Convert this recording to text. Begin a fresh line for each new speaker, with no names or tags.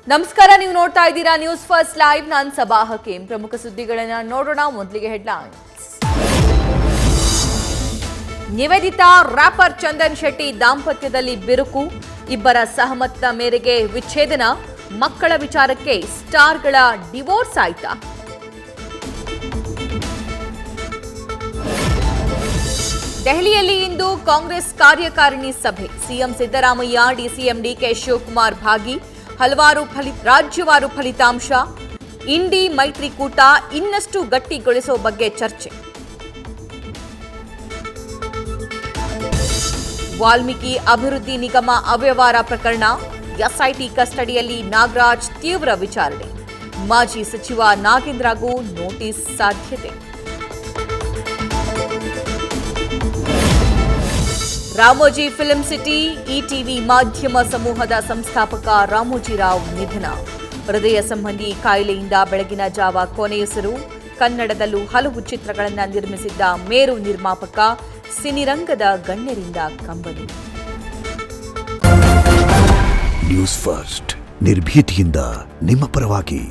ನಮಸ್ಕಾರ, ನೀವು ನೋಡ್ತಾ ಇದ್ದೀರಾ ನ್ಯೂಸ್ ಫಸ್ಟ್ ಲೈವ್. ನಾನು ಸಬಾ ಹಕೀಂ. ಪ್ರಮುಖ ಸುದ್ದಿಗಳನ್ನ ನೋಡೋಣ. ಮೊದಲಿಗೆ ಹೆಡ್ಲೈನ್ಸ್. ನಿವೇದಿತಾ ರ್ಯಾಪರ್ ಚಂದನ್ ಶೆಟ್ಟಿ ದಾಂಪತ್ಯದಲ್ಲಿ ಬಿರುಕು, ಇಬ್ಬರ ಸಹಮತದ ಮೇರೆಗೆ ವಿಚ್ಛೇದನ. ಮಕ್ಕಳ ವಿಚಾರಕ್ಕೆ ಸ್ಟಾರ್ಗಳ ಡಿವೋರ್ಸ್ ಆಯ್ತಾ? ದೆಹಲಿಯಲ್ಲಿ ಇಂದು ಕಾಂಗ್ರೆಸ್ ಕಾರ್ಯಕಾರಿಣಿ ಸಭೆ. ಸಿಎಂ ಸಿದ್ದರಾಮಯ್ಯ, ಡಿಸಿಎಂ ಡಿಕೆ ಶಿವಕುಮಾರ್ ಭಾಗಿ. ಹಲವಾರು ರಾಜ್ಯವಾರು ಫಲಿತಾಂಶ. ಇಂಡಿ ಮೈತ್ರಿಕೂಟ ಇನ್ನಷ್ಟು ಗಟ್ಟಿಗೊಳಿಸುವ ಬಗ್ಗೆ ಚರ್ಚೆ. ವಾಲ್ಮೀಕಿ ಅಭಿವೃದ್ಧಿ ನಿಗಮ ಅವ್ಯವಹಾರ ಪ್ರಕರಣ. ಎಸ್ಐಟಿ ಕಸ್ಟಡಿಯಲ್ಲಿ ನಾಗರಾಜ್ ತೀವ್ರ ವಿಚಾರಣೆ. ಮಾಜಿ ಸಚಿವ ನಾಗೇಂದ್ರಗೂ ನೋಟಿಸ್ ಸಾಧ್ಯತೆ. ರಾಮೋಜಿ ಫಿಲ್ಮ್ ಸಿಟಿ, ಇಟಿವಿ ಮಾಧ್ಯಮ ಸಮೂಹದ ಸಂಸ್ಥಾಪಕ ರಾಮೋಜಿರಾವ್ ನಿಧನ. ಹೃದಯ ಸಂಬಂಧಿ ಕಾಯಿಲೆಯಿಂದ ಬೆಳಗಿನ ಜಾವ ಕೊನೆಯುಸಿರು. ಕನ್ನಡದಲ್ಲೂ ಹಲವು ಚಿತ್ರಗಳನ್ನು ನಿರ್ಮಿಸಿದ್ದ ಮೇರು ನಿರ್ಮಾಪಕ, ಸಿನಿರಂಗದ ಗಣ್ಯರಿಂದ ಕಂಬನಿ.
ನ್ಯೂಸ್ ಫಸ್ಟ್, ನಿರ್ಭೀತಿಯಿಂದ ನಿಮ್ಮ ಪರವಾಗಿ.